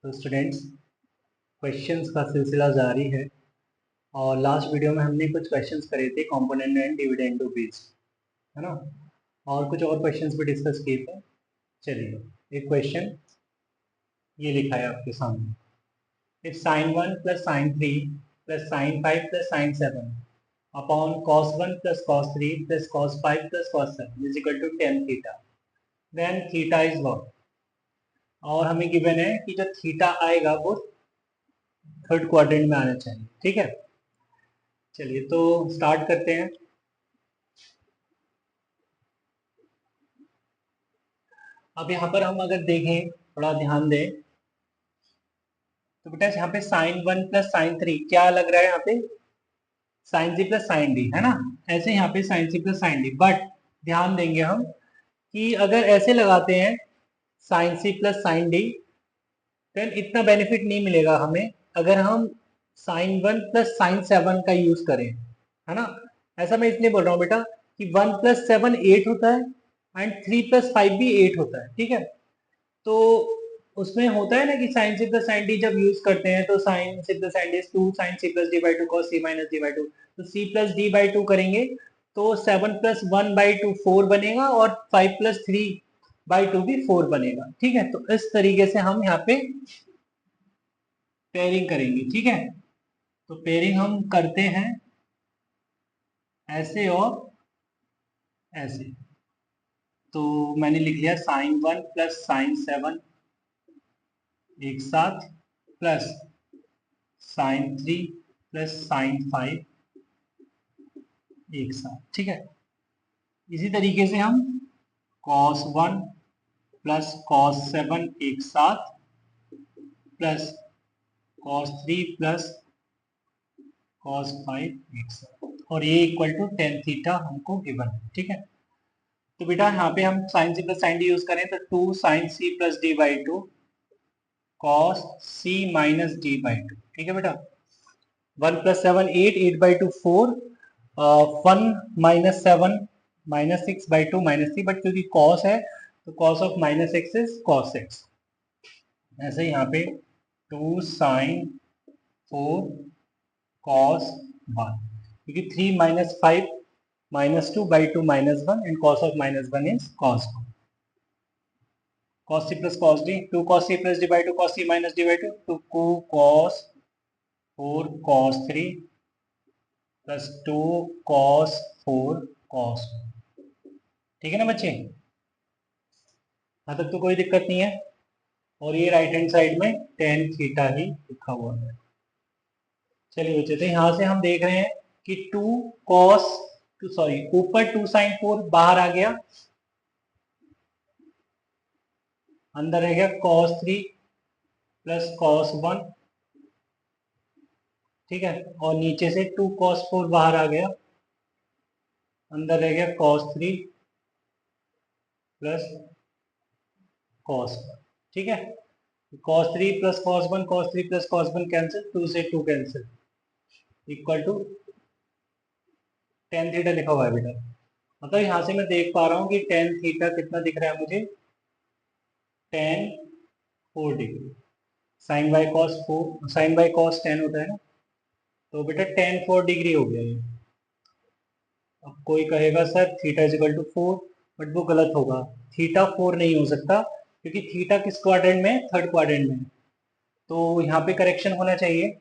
तो students, questions का सिलसिला जारी है और लास्ट वीडियो में हमने कुछ क्वेश्चंस करे थे कंपोनेंट एंड डिविडेंड बेस्ड, है ना। और कुछ और क्वेश्चंस भी डिस्कस किए थे। चलिए, एक क्वेश्चन ये लिखा है आपके सामने। If sin 1 plus sin 3 plus sin 5 plus sin 7 upon cos 1 plus cos 3 plus cos 5 plus cos 7 is equal to tan theta, then theta is what. और हमें गिवन है कि जो थीटा आएगा वो थर्ड क्वाड्रेंट में आना चाहिए। ठीक है, चलिए तो स्टार्ट करते हैं। अब यहाँ पर हम अगर देखें, थोड़ा ध्यान दें, तो बेटा यहाँ पे साइन 1 प्लस साइन 3 क्या लग रहा है, यहाँ पे sine C plus sine D, है ना। ऐसे यहाँ पे sine C plus sine D, but ध्यान देंगे हम कि अगर ऐसे लगाते हैं sine C plus sine D, then इतना बेनिफिट नहीं मिलेगा हमें अगर हम साइन 1 प्लस साइन 7 का यूज करें, है ना। ऐसा मैं इसलिए बोल रहा हूँ बेटा कि 1 प्लस 7 8 होता है एंड 3 प्लस 5 भी 8 होता है। ठीक है, तो उसमें होता है ना कि sine C plus sine D जब यूज करते हैं तो sine C plus sine D 2 sine C plus D by 2 cos C minus D by 2, तो सी प्लस डी बाई 2 करेंगे तो 7 प्लस 1 बाई 2 4 बनेगा और 5 प्लस 3 बाई 2 भी 4 बनेगा। ठीक है, तो इस तरीके से हम यहाँ पे पेयरिंग करेंगे। ठीक है, तो पेयरिंग हम करते हैं ऐसे और ऐसे। तो मैंने लिख लिया साइन 1 प्लस साइन 7 एक साथ प्लस साइन 3 प्लस साइन 5 एक साथ। ठीक है, इसी तरीके से हम cos 1 प्लस cos 7 एक साथ प्लस cos 3 प्लस cos 5 एक साथ, और ये इक्वल टू tan थीटा हमको गिवन है। ठीक है, तो बेटा यहाँ पे हम sine C plus sine D use करें तो 2 sine C plus D by 2 cos c minus D by 2। ठीक है बेटा, 1 प्लस 7 8, 8 बाई 2 4, 1 minus 7 minus 6 by 2 minus 3, but क्योंकि cos है तो cos of minus X is cos x. ऐसे यहाँ पे 2 साइन 4 cos 1, क्योंकि 3 minus 5 minus 2 by 2 minus 1 and cos of minus 1 is cos 1। cos c plus cos d, 2 cos c plus d by 2 cos c minus d by 2, 2 cos 4 cos 3 plus 2 cos 4 cos 1। ठीक है ना बच्चे, यहाँ तक तो कोई दिक्कत नहीं है। और ये राइट हैंड साइड में tan थीटा ही लिखा हुआ है। चलिए बच्चे, तो यहाँ से हम देख रहे हैं कि 2 cos सॉरी ऊपर 2 sin 4 बाहर आ गया, अंदर रह गया cos 3 प्लस cos 1। ठीक है, और नीचे से 2 cos 4 बाहर आ गया, अंदर रह गया cos 3 प्लस cos 1। ठीक है, cos 3 plus cos 1, cos 3 plus cos 1 cancel, 2 से 2 cancel, equal to tan theta लिखा हुआ है बेटा। मतलब यहाँ से मैं देख पा रहा हूँ कि tan थीटा कितना दिख रहा है मुझे, tan 4 degree. Sine by cos 4, sine by cos 10 होता है ना, तो बेटा tan 4 डिग्री हो गया ये। अब कोई कहेगा sir theta is equal to 4, but वो गलत होगा। थीटा 4 नहीं हो सकता क्योंकि थीटा किस क्वाड्रेंट में, थर्ड क्वाड्रेंट में। तो यहाँ पे करेक्शन होना चाहिए।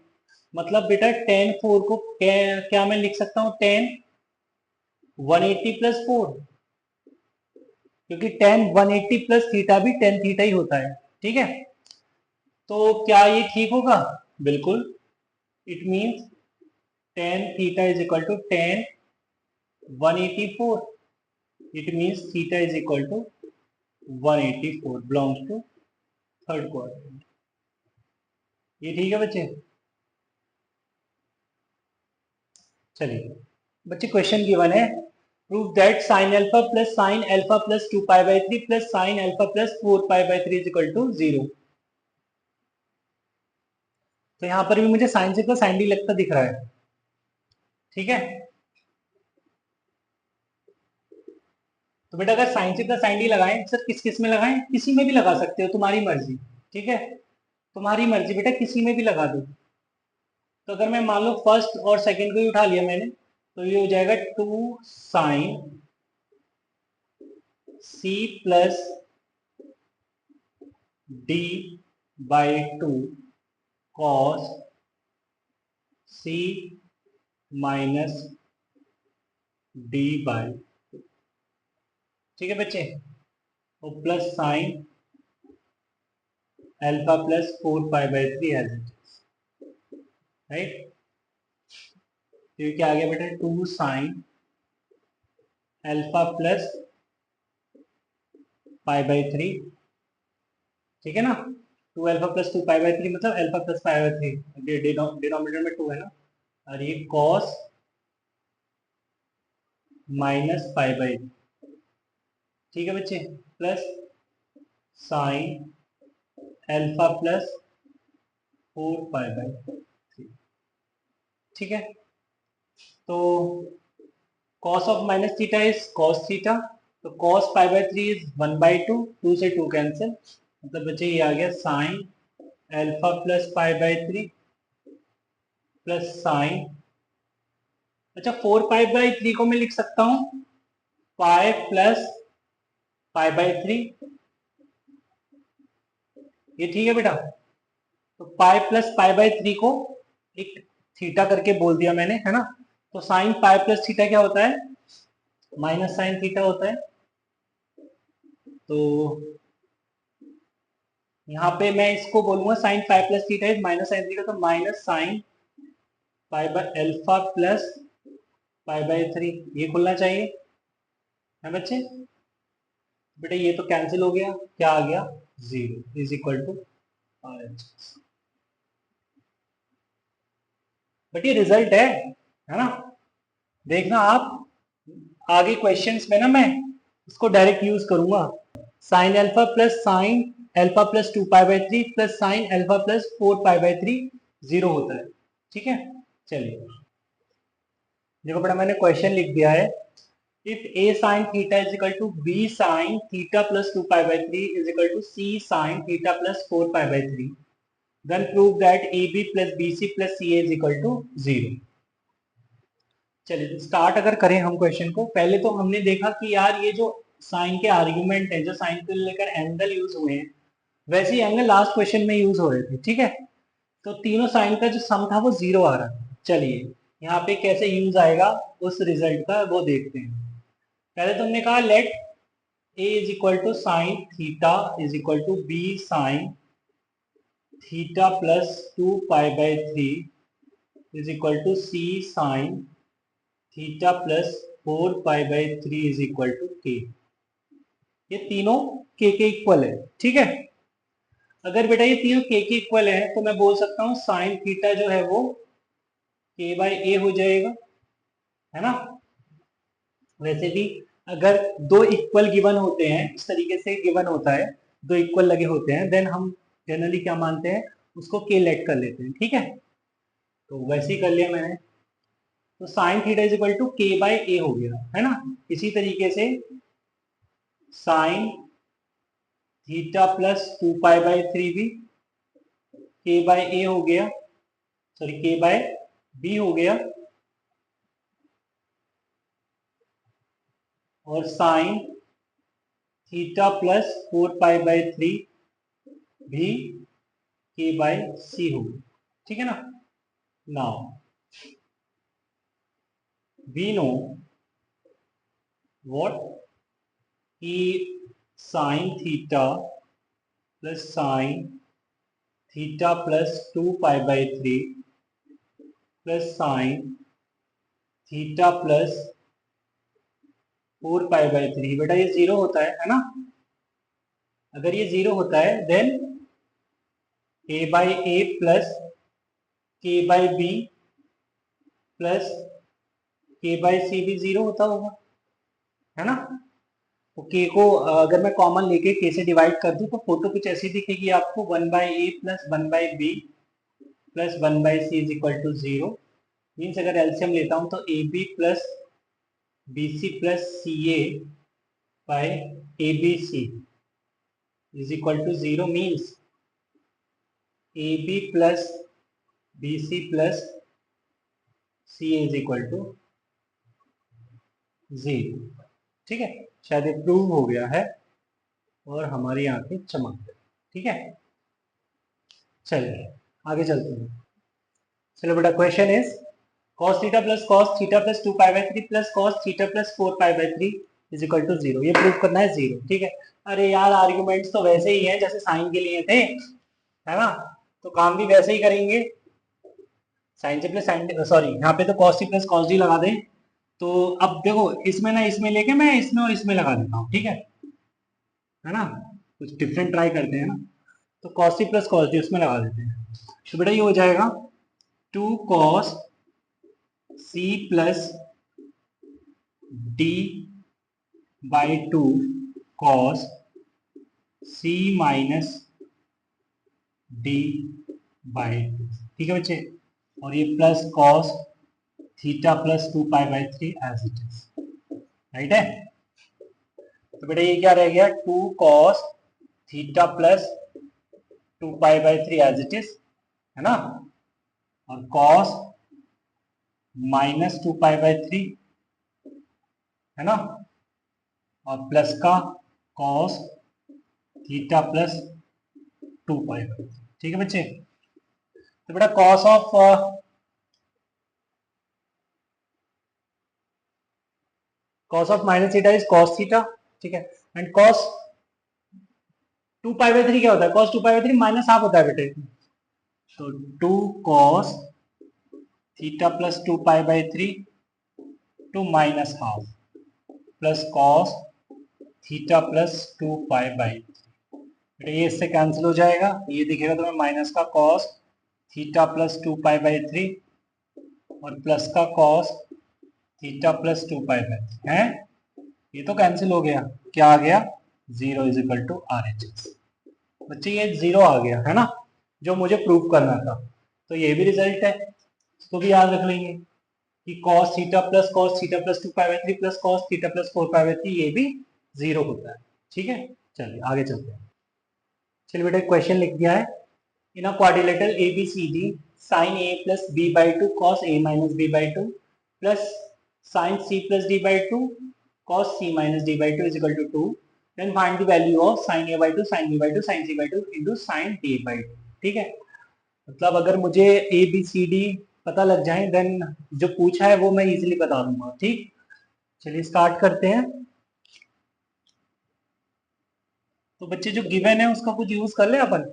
मतलब बेटा tan 4 को क्या मैं लिख सकता हूँ, tan 180 प्लस 4, क्योंकि tan 180 प्लस थीटा भी tan थीटा ही होता है। ठीक है, तो क्या ये ठीक होगा, बिल्कुल। It means tan theta is equal to tan 184। It means theta is equal to 184 belongs to third quadrant. ये ठीक है बच्चे। चलिए बच्चे, क्वेश्चन गिवन है, prove that sine alpha plus 2 pi by 3 plus sine alpha plus 4 pi by 3 is equal to 0। तो यहां पर भी मुझे साइन से प्लस साइन डी लगता दिख रहा है। ठीक है, तो बेटा अगर साइन से प्लस साइन डी लगाएं, सर किस किस में लगाएं, किसी में भी लगा सकते हो, तुम्हारी मर्जी। ठीक है, तुम्हारी मर्जी बेटा, किसी में भी लगा दो। तो अगर मैं मान लो फर्स्ट और सेकंड को ही उठा लिया मैंने, तो ये हो जाएगा 2 sin c plus d/2 cos c minus d/, ठीक है बच्चे, और plus sine alpha plus 4π/3 as it is, right. तो ये क्या आ गया बेटा, 2 sin अल्फा प्लस π/3, ठीक है ना। 2 अल्फा प्लस 2π/3 मतलब अल्फा प्लस π/3, डिनोमिनेटर में 2 है ना, और ये cos माइनस π/, ठीक है बच्चे, प्लस साइन अल्फा प्लस 4π/3, ठीक है। तो cos of minus theta is cos theta, तो cos π/3 इज 1/2, 2 से 2 कैंसिल, मतलब बच्चे ये आ गया sine alpha plus π/3 plus sine, अच्छा 4π/3 को मैं लिख सकता हूँ पाई प्लस π/3, ये ठीक है बेटा। तो पाई प्लस π/3 को एक थीटा करके बोल दिया मैंने, है ना। तो साइन पाई प्लस थीटा क्या होता है, माइनस साइन थीटा होता है। तो यहाँ पे मैं इसको बोलूंगा sine pi plus theta is minus sine theta, तो minus sine pi by alpha plus π/3, ये खुलना चाहिए, है बच्चे। बेटा ये तो कैंसिल हो गया, क्या आ गया, 0 is equal to RHS। But ये रिजल्ट है ना। देखना आप आगे क्वेश्चंस में ना, मैं इसको डायरेक्ट यूज करूंगा। Sine alpha plus sine alpha plus 2π/3 plus sine alpha plus 4π/3 0 होता है, ठीक है। चलिए देखो बेटा, मैंने क्वेश्चन लिख दिया है, if a sin theta is equal to b sin theta plus 2π/3 is equal to c sin theta plus 4π/3, then prove that ab plus bc plus ca is equal to 0। चलिए स्टार्ट अगर करें हम question को, पहले तो हमने देखा कि यार ये जो साइन के आर्ग्यूमेंट है, जो साइन को लेकर एंगल यूज हुए हैं, वैसे ही एंगल लास्ट क्वेश्चन में यूज हो रहे थे, ठीक है। तो तीनों साइन का जो सम था वो 0 आ रहा है। चलिए यहाँ पे कैसे यूज आएगा उस रिजल्ट का वो देखते हैं। पहले तुमने कहा let a is equal to sine theta is equal to b sine theta plus 2π/3 is equal to c sine theta plus 4π/3 is equal to k. ये तीनों के इक्वल है, ठीक है। अगर बेटा ये तीनों के इक्वल है तो मैं बोल सकता हूँ साइन थीटा जो है वो k/a हो जाएगा, है ना। वैसे भी अगर दो इक्वल गिवन होते हैं, इस तरीके से गिवन होता है, दो इक्वल लगे होते हैं, देन हम जनरली क्या मानते हैं, उसको के लेट कर लेते हैं, ठीक है। तो वैसे ही कर लिया मैंने, तो sine theta is equal to k/a हो गया, है ना। इसी तरीके से साइन थीटा प्लस 2π/3 भी k/a हो गया, सॉरी k/b हो गया, और साइन थीटा प्लस 4π/3 भी k/c हो गया, ठीक है ना। नाउ वी नो व्हाट कि sine theta plus sine theta plus 2π/3 plus sine theta plus 4π/3, बेटा ये 0 होता है ना। अगर ये 0 होता है then k/a plus k/b plus k/c भी 0 होता होगा, है ना। तो k को अगर मैं कॉमन लेके k से डिवाइड कर दूं तो फोटो कुछ ऐसी दिखेगी आपको, 1/a plus 1/b plus 1/c is equal to 0। Means अगर एलसीएम लेता हूं तो ab plus bc plus ca by abc is equal to 0। Means A B plus B C plus C is equal to 0। ठीक है, शायद ये prove हो गया है और हमारी आंखें चमक गई। ठीक है, चलिए आगे चलते हैं। चलो बेटा, question is cos theta plus cos theta plus 2 pi by 3 plus cos theta plus 4 pi by 3 is equal to 0। ये प्रूव करना है 0। ठीक है, अरे यार आर्ग्यूमेंट्स तो वैसे ही हैं जैसे साइन के लिए थे, है ना, तो काम भी वैसे ही करेंगे। साइन से प्लस साइन, सॉरी यहाँ पे तो cos C plus cos D लगा दें। तो अब देखो, इसमें ना इसमें लेके मैं इसमें और इसमें लगा देता हूँ। ठीक है ना, कुछ डिफरेंट ट्राई करते हैं ना। तो cos C plus cos D उसमें लगा देते हैं। तो बेटा ये हो जाएगा 2 cos C plus D by 2 cos C minus D by 2। ठीक है बच्चे, और ये plus cos theta plus 2 pi by 3 as it is. Right है, तो बेटा ये क्या रह गया, 2 cos theta plus 2 pi by 3 as it is, है ना, और cos माइनस 2 पाई बाई 3, है ना, और प्लस का cos theta plus 2 pi by 3। ठीक है बच्चे, तो बेटा cos of minus theta is cos theta. ठीक है, एंड cos 2 पाई बाई 3 क्या होता है, cos 2 pi by 3 minus half होता है बेटे। तो 2 cos theta plus 2 pi by 3 to minus half plus cos theta plus 2 pi by 3। ये इससे कैंसिल हो जाएगा, ये दिखेगा तुम्हें माइनस का cos theta plus 2 pi by 3 और प्लस का cos theta plus 2 pi by 3 है। ये तो कैंसिल हो गया, क्या आ गया, 0 is equal to R H S. बच्चे ये 0 आ गया है ना, जो मुझे प्रूव करना था। तो ये भी रिजल्ट है, इसको भी याद रख लेंगे कि cos theta plus 2 pi by 3 plus cos theta plus 4 pi by 3 ये भी 0 होता है। ठीक है, चलिए आगे चलते हैं। चलिए बेटा क्वेश्चन लिख दिया है, in a quadrilateral A B C D sine A plus B by 2 cos a minus B by 2 plus sine C plus D by 2 cos c minus d by 2 is equal to 2, then find the value of sin a by 2 sin b by 2 sin c by 2 into sin d by 2। ठीक है, मतलब अगर मुझे ए B C D पता लग जाए then जो पूछा है वो मैं इजीली बता दूंगा। ठीक, चलिए स्टार्ट करते हैं। तो बच्चे जो गिवन है उसका कुछ यूज कर ले अपन।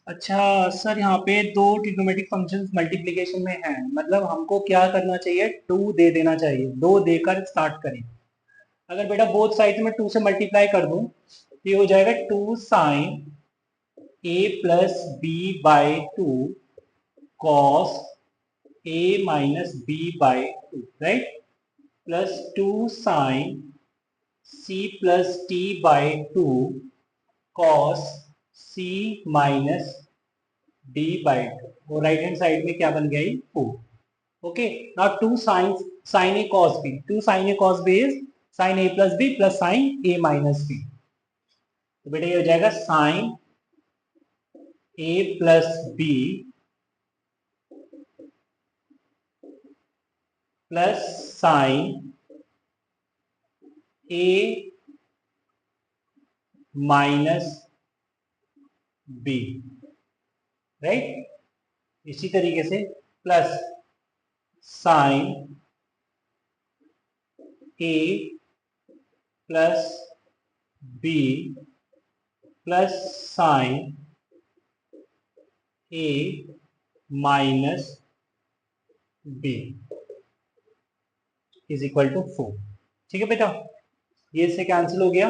अच्छा सर, यहाँ पे दो ट्रिग्नोमेट्रिक फंक्शंस मल्टीप्लिकेशन में हैं, मतलब हमको क्या करना चाहिए, 2 दे देना चाहिए, 2 देकर स्टार्ट करें। अगर बेटा बोथ साइड में 2 से मल्टीप्लाई कर दूं तो ये हो जाएगा 2 sine a plus B by 2 cos a minus B by 2, right, plus 2 sine c plus t by 2 cos c minus d by 2। और राइट हैंड साइड में क्या बन गया, 4। Okay, now 2 sine a cos b, 2 sine a cos b is sine a plus b plus sine a minus b। तो बेटा ये हो जाएगा sine a plus b plus sine a minus b, right. इसी तरीके से plus sine a plus b plus sine a minus b is equal to 4। ठीक है बेटा, ये इससे कैंसिल हो गया,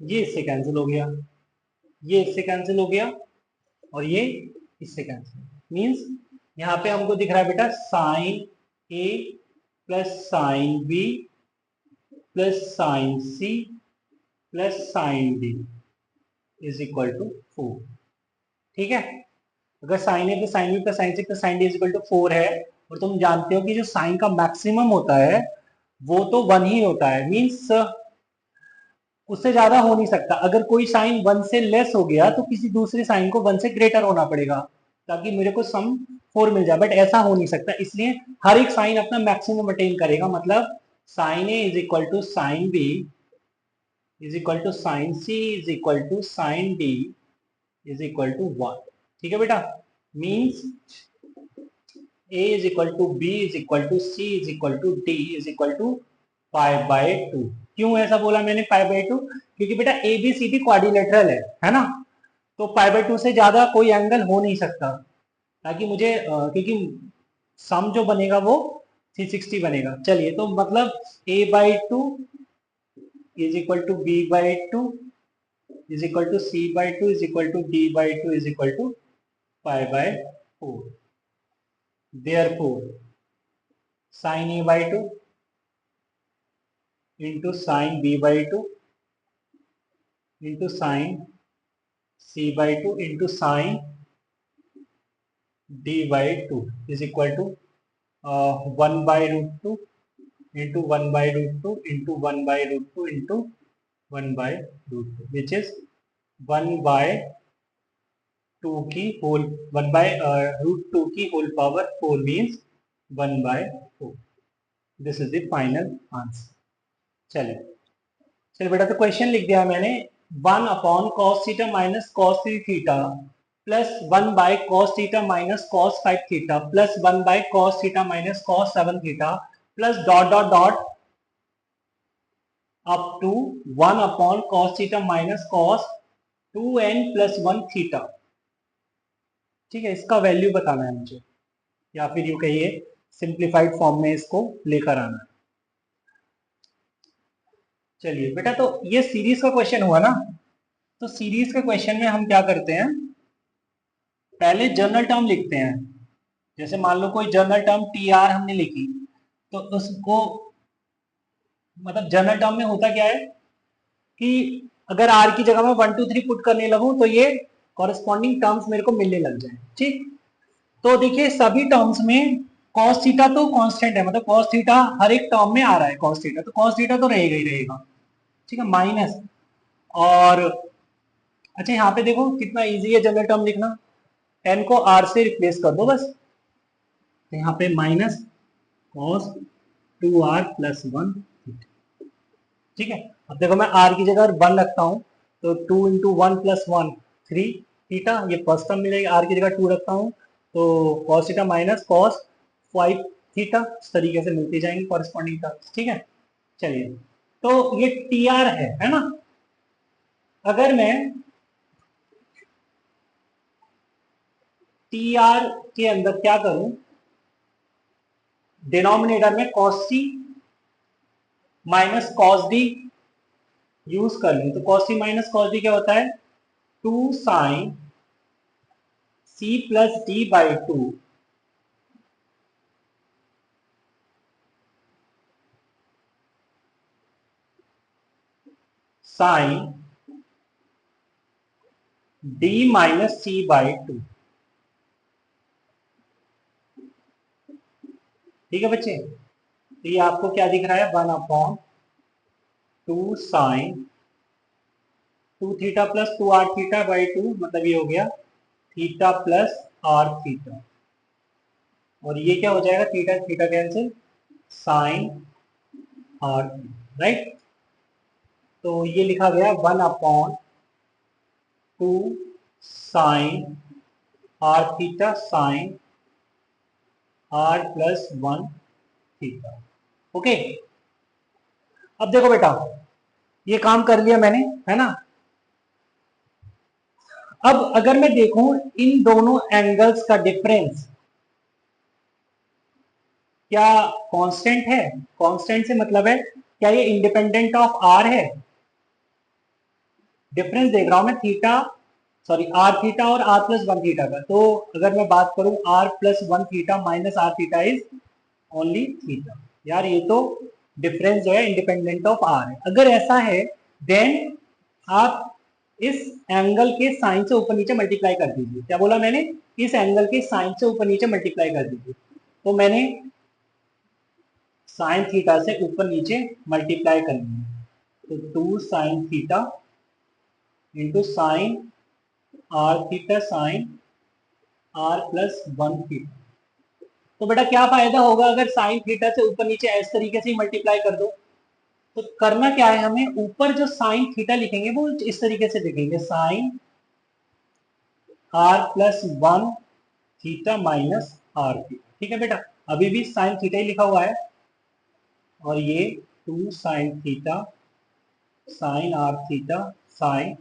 ये इससे कैंसिल हो गया, ये इससे कैंसिल हो गया और ये इससे कैंसिल, मींस यहाँ पे हमको दिख रहा है बेटा sine a plus sine b plus sine c plus sine d is equal to 4। ठीक है, अगर sine A plus sine B plus sine C plus sine D is equal to 4 है, और तुम जानते हो कि जो साइन का मैक्सिमम होता है वो तो 1 ही होता है, मींस उससे ज्यादा हो नहीं सकता। अगर कोई साइन 1 से लेस हो गया तो किसी दूसरे साइन को 1 से ग्रेटर होना पड़ेगा ताकि मेरे को सम 4 मिल जाए, बट ऐसा हो नहीं सकता। इसलिए हर एक साइन अपना मैक्सिमम अटेन करेगा। मतलब sine A is equal to sine B is equal to sine C is equal to sine D is equal to 1। ठीक है बेटा, means a is equal to B is equal to C is equal to D is equal to 5/2। क्यों ऐसा बोला मैंने 5/2? क्योंकि बेटा A B C D quadrilateral है ना, तो 5/2 से ज्यादा कोई एंगल हो नहीं सकता। ताकि मुझे क्योंकि सम जो बनेगा वो 360 बनेगा। चलिए, तो मतलब a/2 is equal to b/2 is equal to c/2 is equal to d/2 is equal to 5/4। Therefore, sin a/2 into sin b/2 into sin c/2 into sin d/2 is equal to 1/√2 into 1/√2 into 1/√2 into 1/√2, which is 1/2 की whole 1/√2 की whole power 4 means 1/4। This is the final answer. चलिए चलिए बेटा, तो question लिख दिया मैंने। 1/cos θ minus cos 3θ plus 1/cos θ minus cos 5θ plus 1/cos θ minus cos 7θ plus dot dot dot up to 1/cos θ minus cos 2n plus 1θ। ठीक है, इसका वैल्यू बताना है मुझे, या फिर यूं कहिए सिंप्लीफाइड फॉर्म में इसको लेकर आना है। चलिए बेटा, तो ये सीरीज का क्वेश्चन हुआ ना, तो सीरीज के क्वेश्चन में हम क्या करते हैं, पहले जनरल टर्म लिखते हैं। जैसे मान लो कोई जनरल टर्म टी आर हमने लिखी, तो उसको मतलब जनरल टर्म में होता क्या है कि अगर आर की जगह में 1 2 3 पुट करने लगूं तो ये कॉरेस्पॉन्डिंग टर्म्स मेरे को मिलने लग जाए। ठीक, तो देखिए सभी टर्म्स में cos थीटा तो कांस्टेंट है, मतलब cos थीटा हर एक टर्म में आ रहा है cos थीटा, तो cos थीटा तो रहेगा ही रहेगा। ठीक है, माइनस, और अच्छा यहाँ पे देखो कितना इजी है जनरल टर्म लिखना, n को r से रिप्लेस कर दो बस। तो यहाँ पे माइनस cos 2r प्लस 1। ठीक है, अब देखो मैं r की जगह 1 रखता हूँ, तो 2 इंटू 1 प्लस 1 3 थीटा, ये फर्स्ट टर्म मिलेगी। r की जगह 2 रखता हूँ तो cos theta minus cos 5 theta, इस तरीके से मिलती जाएंगी कॉरेस्पॉन्डिंग टर्म्स। ठीक है, चलिए, तो ये टी आर है ना। अगर मैं टी आर के अंदर क्या करूं, डिनोमिनेटर में cos c minus cos d use कर लूं, तो cos c minus cos d क्या होता है, 2 sine c plus d/2 sine d minus c/2। ठीक है बच्चे, तो ये आपको क्या दिख रहा है, 1/2 साइन 2 थीटा प्लस 2r θ/2, मतलब ये हो गया थीटा प्लस r θ, और ये क्या हो जाएगा, theta theta cancel, sine r, right. तो ये लिखा गया 1/2 sine r θ sine r plus 1 theta. Okay, अब देखो बेटा, ये काम कर लिया मैंने, है ना। अब अगर मैं देखूं इन दोनों एंगल्स का डिफरेंस क्या कांस्टेंट है, कांस्टेंट से मतलब है क्या ये इंडिपेंडेंट ऑफ आर है। डिफरेंस देख रहा हूं मैं थीटा, सॉरी आर थीटा और आर प्लस 1 थीटा का। तो अगर मैं बात करूं R plus 1 theta minus R theta is only theta, यार ये तो डिफरेंस जो है इंडिपेंडेंट ऑफ आर है। अगर ऐसा है देन आप इस एंगल के साइन से ऊपर नीचे मल्टीप्लाई कर दीजिए। क्या बोला मैंने, इस एंगल के साइन से ऊपर नीचे मल्टीप्लाई कर दीजिए। तो मैंने साइन थीटा से ऊपर नीचे मल्टीप्लाई करनी है, तो 2 sine theta into sine R theta sine R plus 1 theta. तो बेटा क्या फायदा होगा अगर साइन थीटा से ऊपर नीचे इस तरीके से मल्टीप्लाई कर दो। तो करना क्या है, हमें ऊपर जो साइन थीटा लिखेंगे वो इस तरीके से लिखेंगे, sine R plus 1 theta minus R theta. ठीक है बेटा, अभी भी साइन थीटा ही लिखा हुआ है, और ये 2 sine theta sine R theta sine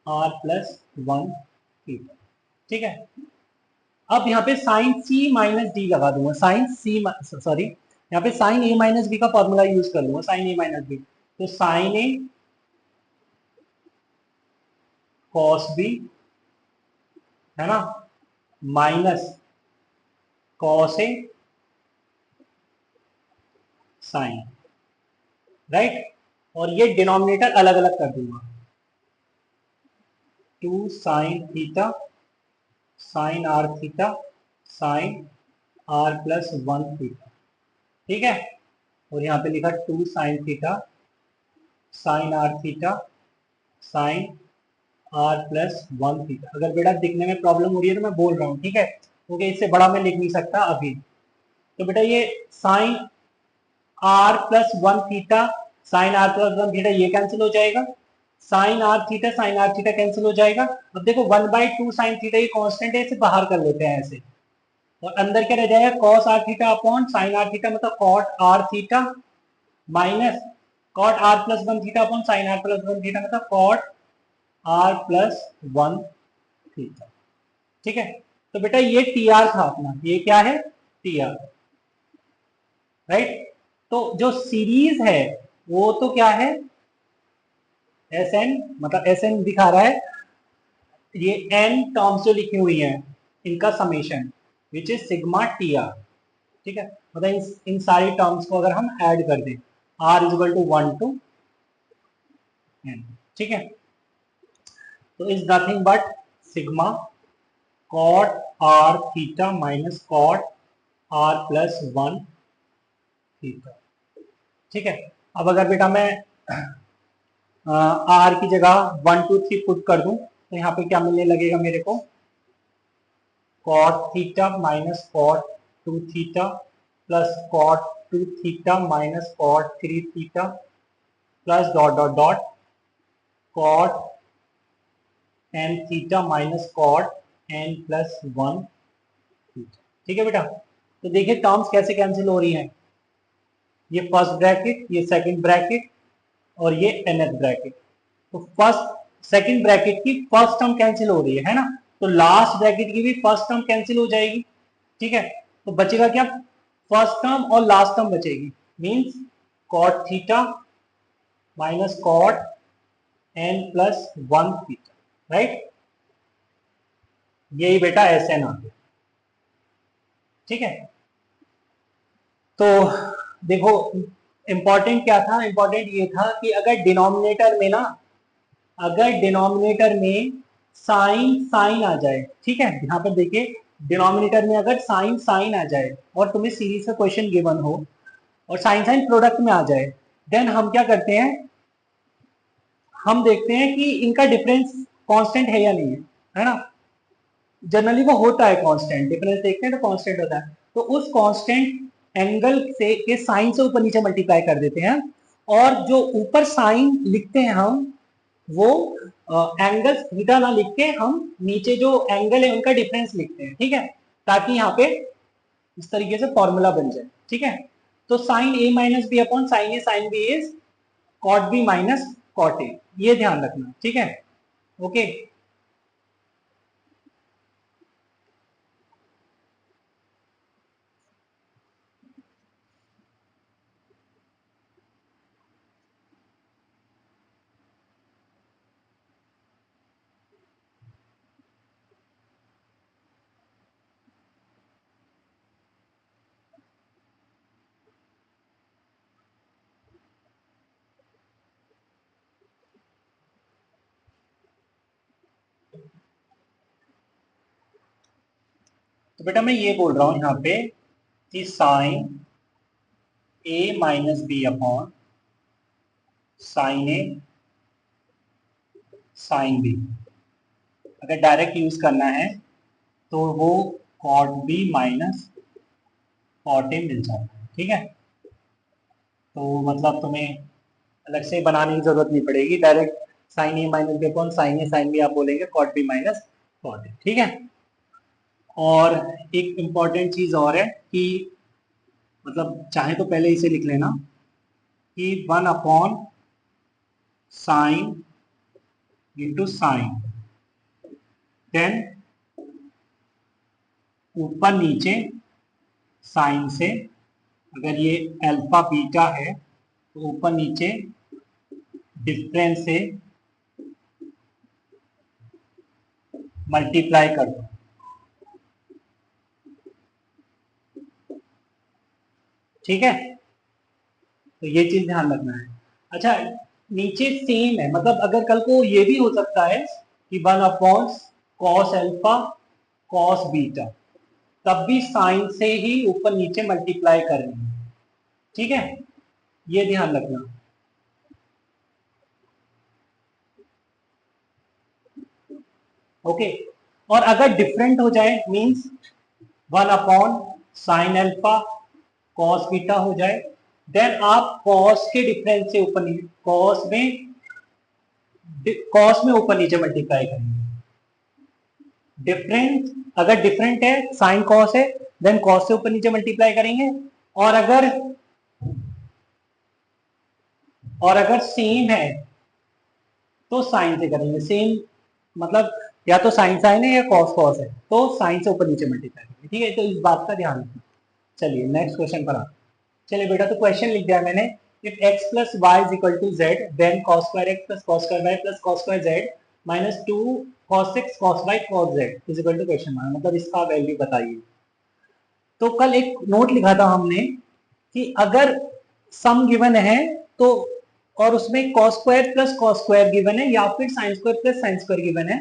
R plus 1 theta. ठीक है, अब यहाँ पे साइन सी माइनस डी लगा दूंगा, साइन सी सॉरी यहाँ पे साइन ए माइनस बी का फॉर्मूला यूज कर लूंगा, साइन ए माइनस बी। तो साइन ए कॉस बी है ना, minus cos A sine, right. और ये डिनोमिनेटर अलग अलग कर दूंगा, 2 sine theta sine R theta sine R plus 1 theta. ठीक है, और यहाँ पे लिखा 2 sine theta sine R theta sine R plus 1 theta. अगर बेटा दिखने में प्रॉब्लम हो रही है तो मैं बोल रहा हूँ, ठीक है, क्योंकि इससे बड़ा मैं लिख नहीं सकता अभी। तो बेटा ये sine R plus 1 theta sine R plus 1 theta ये कैंसिल हो जाएगा, साइन आर थीटा कैंसिल हो जाएगा। अब देखो 1/2 साइन थीटा ये कांस्टेंट है, इसे बाहर कर लेते हैं ऐसे, और अंदर क्या रह जाएगा, cos R theta upon sine R theta मतलब cot R theta minus cot R plus 1 theta upon sine R plus 1 theta मतलब कॉट आर प्लस 1 थीटा। ठीक है, तो बेटा ये टी आर था अपना, ये क्या है, टी आर, राइट। तो जो सीरीज है वो तो क्या है, एस एन, मतलब एस एन दिखा रहा है, ये एन टर्म्स जो लिखी हुई हैं इनका summation which is sigma T R. ठीक है, मतलब इन सारी टर्म्स को अगर हम ऐड कर दें, R is equal to 1 to N. ठीक है, तो is nothing but sigma cot R theta minus cot R plus 1 theta. ठीक है, अब अगर बेटा मैं आर की जगह 1 2 3 पुट कर दूं तो यहाँ पे क्या मिलने लगेगा मेरे को, cot theta minus cot 2 theta plus cot 2 theta minus cot 3 theta plus dot dot dot cot N theta minus cot N plus 1 theta. ठीक है बेटा, तो देखिए टर्म्स कैसे कैंसिल हो रही हैं, ये फर्स्ट ब्रैकेट, ये सेकंड ब्रैकेट, और ये nth ब्रैकेट। तो फर्स्ट सेकंड ब्रैकेट की फर्स्ट टर्म कैंसिल हो रही है ना, तो लास्ट ब्रैकेट की भी फर्स्ट टर्म कैंसिल हो जाएगी। ठीक है, तो बचेगा क्या, फर्स्ट टर्म और लास्ट टर्म बचेगी, means cot theta minus cot N plus 1 theta, right. यही बेटा एस एन आ गया। ठीक है, तो देखो इंपॉर्टेंट क्या था, इंपॉर्टेंट ये था कि अगर डिनोमिनेटर में ना, अगर डिनोमिनेटर में साइन साइन आ जाए, ठीक है, यहाँ पर देखिए डिनोमिनेटर में अगर साइन साइन आ जाए और तुम्हें सीरीज का क्वेश्चन गिवन हो और साइन साइन प्रोडक्ट में आ जाए, देन हम क्या करते हैं, हम देखते हैं कि इनका डिफरेंस कांस्टेंट है या नहीं है ना। जनरली वो होता है कांस्टेंट, डिफरेंस देखते हैं तो कांस्टेंट होता है, तो उस कांस्टेंट एंगल से के साइन से ऊपर नीचे मल्टीप्लाई कर देते हैं, और जो ऊपर साइन लिखते हैं हम वो एंगल थीटा ना लिख के हम नीचे जो एंगल है उनका डिफरेंस लिखते हैं। ठीक है, ताकि यहाँ पे इस तरीके से फॉर्मूला बन जाए। ठीक है, तो sine A minus B upon sine A sine B is cot B minus cot A, ये ध्यान रखना। ठीक है, ओके। तो बेटा मैं ये बोल रहा हूं यहाँ पे कि sine A minus B upon sine A sine B, अगर डायरेक्ट यूज करना है तो वो cot B minus cot A मिल जाता है। ठीक है, तो मतलब तुम्हें अलग से बनाने की जरूरत नहीं पड़ेगी, direct sine A minus B upon sine A sine B आप बोलेंगे cot B minus cot A. ठीक है, और एक इम्पॉर्टेंट चीज और है कि मतलब चाहे तो पहले इसे लिख लेना कि 1 upon sine into sine, then ऊपर नीचे साइन से, अगर ये अल्फा बीटा है तो ऊपर नीचे डिफरेंस से मल्टीप्लाई कर दो। ठीक है, तो ये चीज ध्यान रखना है। अच्छा, नीचे सेम है, मतलब अगर कल को ये भी हो सकता है कि 1 upon cos alpha cos beta, तब भी साइन से ही ऊपर नीचे मल्टीप्लाई करनी है। ठीक है, ये ध्यान रखना। ओके, और अगर डिफरेंट हो जाए means 1 upon sine alpha cos beta हो जाए, देन आप कॉस के डिफरेंस से ऊपर नीचे कॉस में ऊपर नीचे मल्टीप्लाई करेंगे। डिफरेंट, अगर डिफरेंट है साइन कॉस है, देन कॉस से ऊपर नीचे मल्टीप्लाई करेंगे। और अगर सेम है तो साइन से करेंगे। सेम मतलब या तो साइन साइन है या कॉस कॉस है, तो साइन से ऊपर नीचे मल्टीप्लाई करेंगे। ठीक है, तो इस बात का ध्यान रखना। चलिए नेक्स्ट क्वेश्चन पर आते। चलिए बेटा, तो क्वेश्चन लिख दिया मैंने, if x plus Y is equal to Z then cos square X plus cos square Y plus cos square Z minus 2 cos X cos Y cos Z is equal to question mark, मतलब इसका value बताइए। तो कल एक note लिखा था हमने कि अगर सम गिवन है तो, और उसमें cos square plus cos square given है या फिर sin square plus sin square given है,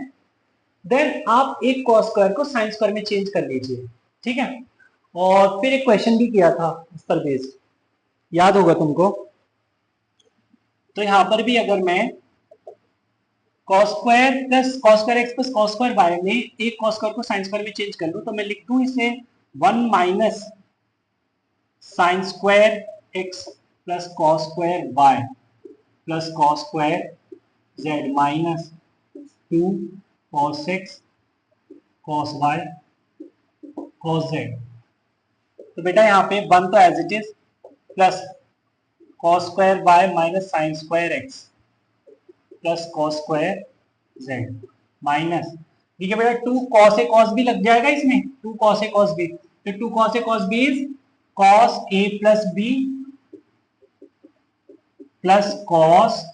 देन आप एक cos स्क्वायर को sin स्क्वायर में चेंज कर लीजिए। ठीक है, और फिर एक क्वेश्चन भी किया था उस पर बेस्ड, याद होगा तुमको। तो यहां पर भी अगर मैं cos square plus cos square X plus cos square Y में एक cos स्क्वायर को sin स्क्वायर में चेंज कर लूं, तो मैं लिख दूं इसे 1 minus sine square X plus cos square Y plus cos square Z minus 2 cos X cos Y cos Z. तो बेटा यहाँ पे 1 तो as it is plus cos square Y minus sine square X plus cos square Z minus, ठीक है बेटा, 2 cos A cos B लग जाएगा इसमें, 2 कॉस ए कॉस बी, तो 2 cos A cos B is cos A plus B plus cos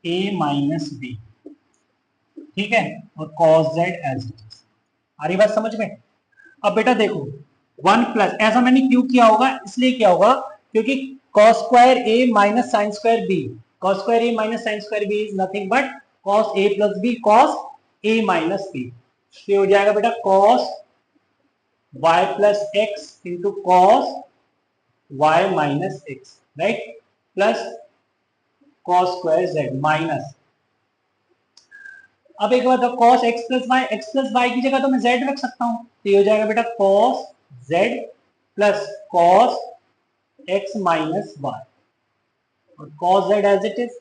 A minus B. ठीक है, और cos Z as it is. आ रही बात समझ में? अब बेटा देखो, 1 प्लस, ऐसा मैंने क्यों किया होगा, इसलिए किया होगा क्योंकि cos square A minus sine square B, cos square A minus sine square B is nothing but cos A plus B cos A minus B. ये हो जाएगा बेटा cos Y plus X into cos Y minus X, right, plus cos square Z minus, अब एक बात, cos x plus Y की जगह तो मैं z रख सकता हूँ, तो ये हो जाएगा बेटा cos z plus cos x minus Y और cos z as it is.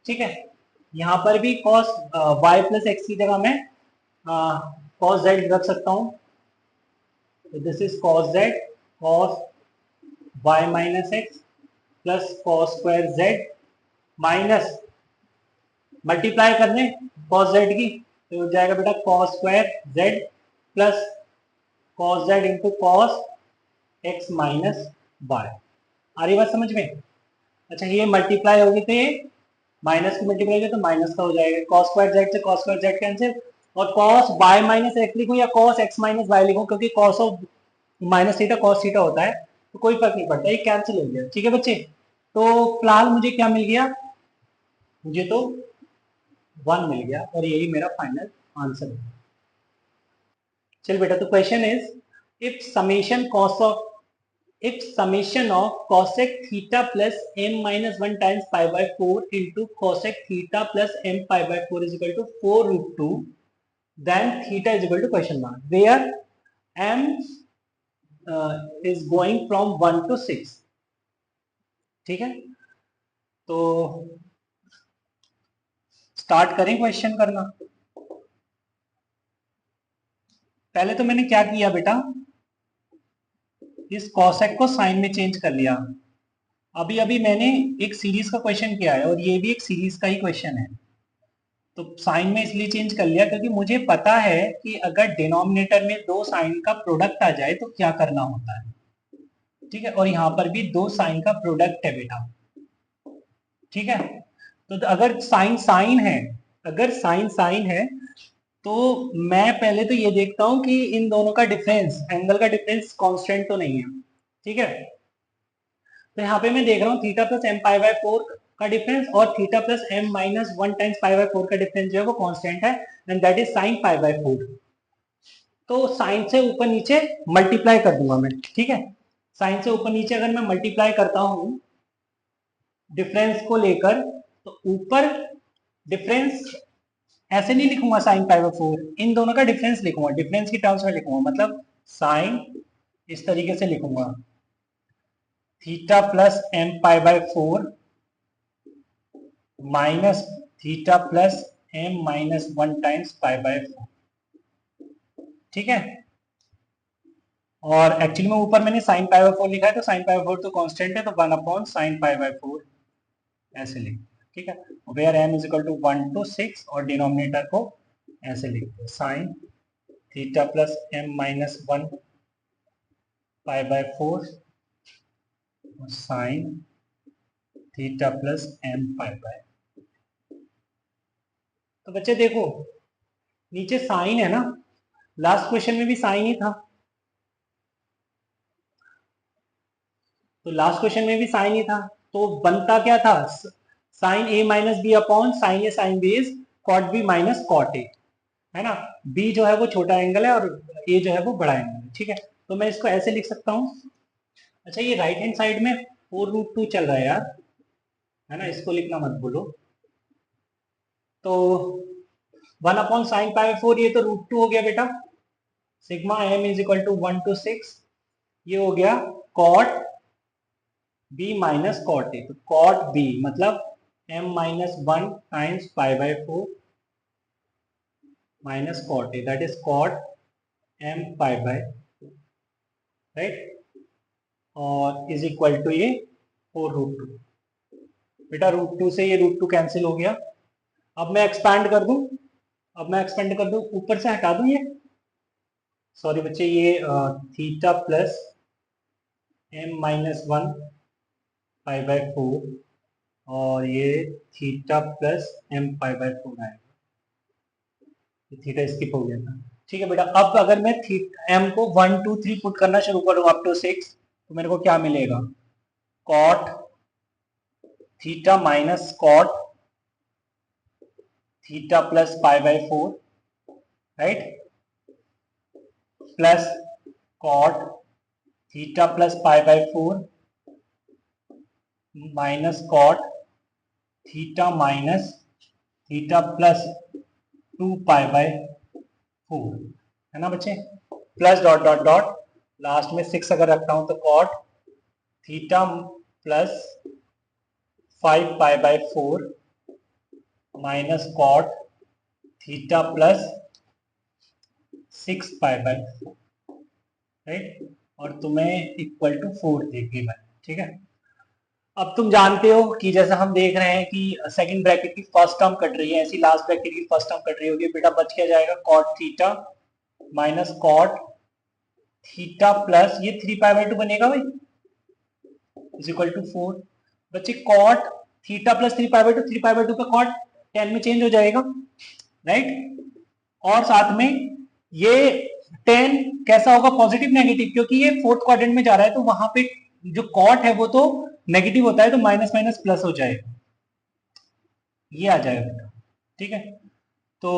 ठीक है, यहाँ पर भी cos y प्लस एक्स की जगह मैं cos z रख सकता हूँ, तो this is cos z cos y minus X plus cos square z minus multiply करने cos z की, तो हो जाएगा बेटा cos square z plus cos z into cos x minus Y. आ रही बात समझ में? अच्छा, ये मल्टीप्लाई होगी तो ये माइनस की मल्टीप्लाई होगी तो माइनस का हो जाएगा, cos स्क्वायर z से cos स्क्वायर z कैंसिल, और cos y माइनस x लिखूं या cos x माइनस y लिखूं, क्योंकि cos of minus theta cos theta होता है, तो कोई फर्क नहीं पड़ता, ये कैंसिल हो गया। ठीक है बच्चे, तो फिलहाल मुझे क्या मिल गया, मुझे तो 1 मिल गया और यही मेरा फाइनल आंसर है। चल बेटा, तो question is, if summation cos of if summation of cosec theta plus m minus 1 times pi by 4 into cosec theta plus m pi by 4 is equal to 4 root 2, then theta is equal to question mark, where m is going from 1 to 6. ठीक है, तो start करें question करना। पहले तो मैंने क्या किया बेटा, इस कॉसेक को साइन में चेंज कर लिया। अभी अभी मैंने एक सीरीज का क्वेश्चन किया है और ये भी एक सीरीज का ही क्वेश्चन है, तो साइन में इसलिए चेंज कर लिया क्योंकि मुझे पता है कि अगर डिनोमिनेटर में दो साइन का प्रोडक्ट आ जाए तो क्या करना होता है। ठीक है, और यहाँ पर भी दो साइन का प्रोडक्ट है बेटा। ठीक है, तो अगर साइन साइन है, अगर साइन साइन है तो मैं पहले तो ये देखता हूं कि इन दोनों का डिफरेंस, एंगल का डिफरेंस कांस्टेंट तो नहीं है। ठीक है, तो यहाँ पे मैं देख रहा हूँ theta plus M pi by 4 का डिफरेंस और theta plus M minus 1 times pi by 4 का डिफरेंस जो है वो कांस्टेंट है, and that is sine pi by 4। तो साइन से ऊपर नीचे मल्टीप्लाई कर दूंगा मैं। ठीक है, साइन से ऊपर नीचे अगर मैं मल्टीप्लाई करता हूं डिफरेंस को लेकर, तो ऊपर डिफरेंस ऐसे नहीं लिखूंगा साइन पाई बाय 4, इन दोनों का डिफरेंस लिखूंगा, डिफरेंस की टर्म्स में लिखूंगा, मतलब साइन इस तरीके से लिखूंगा, theta plus M pi by 4 minus theta plus M minus 1 times pi by 4। ठीक है, और एक्चुअली में ऊपर मैंने साइन पाई बाय 4 लिखा है, तो साइन पाई बाय 4 तो कांस्टेंट है, तो 1 अपॉन साइन पाई बाय 4 ऐसे लिख। ठीक है, where M is equal to 1 to 6 और डिनोमिनेटर को ऐसे लिखते sine theta plus M minus 1 pi by 4 sine theta plus M pi by. तो बच्चे देखो नीचे साइन है ना, लास्ट क्वेश्चन में भी साइन ही था, तो लास्ट क्वेश्चन में भी साइन ही था, तो बनता क्या था, sine A minus B upon sine A sine B is cot B minus cot A, है ना। बी जो है वो छोटा एंगल है और ए जो है वो बड़ा एंगल है। ठीक है, तो मैं इसको ऐसे लिख सकता हूँ। अच्छा, ये राइट हैंड साइड में 4 रूट 2 चल रहा है यार, है ना, इसको लिखना मत भूलो। तो 1 अपॉन साइन पाई 4, ये तो रूट 2 हो गया बेटा, sigma M is equal to 1 to 6, ये हो गया cot B minus cot A, तो कॉट बी मतलब M minus 1 times pi by 4 minus cot A, that is cot M pi by, right, और इज इक्वल टू ये 4 root 2। बेटा root 2 से ये रूट 2 कैंसिल हो गया। अब मैं एक्सपैंड कर दूं, अब मैं एक्सपेंड कर दूं, ऊपर से हटा दूं ये, सॉरी बच्चे, ये theta plus M minus 1 pi by 4 और ये theta plus M pi by 4 आएगा, थीटा स्किप हो गया था। ठीक है बेटा, अब अगर मैं एम को 1 2 3 पुट करना शुरू करूँ अप टू 6, तो मेरे को क्या मिलेगा, cot theta minus cot theta plus pi by 4, right, plus cot theta plus pi by 4 minus cot theta minus theta plus 2 pi by 4, है ना बच्चे, plus dot dot dot, last में 6 अगर रखता हूं तो cot theta plus 5 pi by 4 minus cot theta plus 6 pi by 4, right, और तुम्हें इक्वल टू 4 देगी मैं। ठीक है, अब तुम जानते हो कि जैसा हम देख रहे हैं कि सेकंड ब्रैकेट की फर्स्ट टर्म कट रही है, ऐसी लास्ट ब्रैकेट की फर्स्ट टर्म कट रही होगी, बेटा बच क्या जाएगा, cot theta minus cot theta plus ये 3 पाई बाय 2 बनेगा भाई, इज इक्वल टू 4। बच्चे cot theta plus 3 pi by 2, 3 pi by 2 का कॉट 10 में चेंज हो जाएगा, राइट, और साथ में ये 10 कैसा होगा, पॉजिटिव नेगेटिव, क्योंकि ये फोर्थ क्वाड्रेंट में जा रहा है, तो वहां पे जो कॉट है वो तो नेगेटिव होता है, तो माइनस माइनस प्लस हो जाएगा, ये आ जाएगा बेटा। ठीक है, तो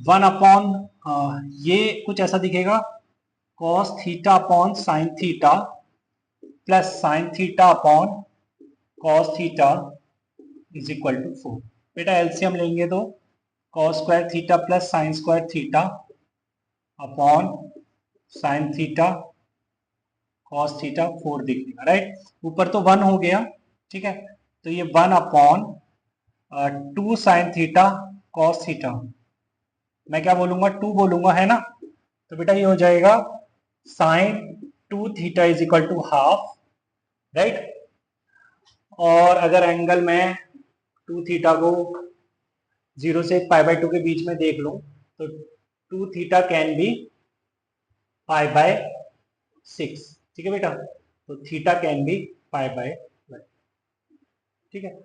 1 अपॉन ये कुछ ऐसा दिखेगा, cos theta upon sine theta plus sine theta upon cos theta is equal to 4। बेटा एलसीएम लेंगे तो cos square theta plus sine square theta upon sine theta cos theta 4 दिखेगा, राइट। ऊपर तो 1 हो गया, ठीक है, तो ये 1 upon 2 sine theta cos theta, मैं क्या बोलूंगा 2 बोलूंगा, है ना। तो बेटा ये हो जाएगा sine 2 theta is equal to half, right. और अगर एंगल में 2 थीटा को 0 से पाई बाय 2 के बीच में देख लूं तो 2 theta can be pi by 6, ठीक है बेटा। तो theta can be pi by, ठीक है।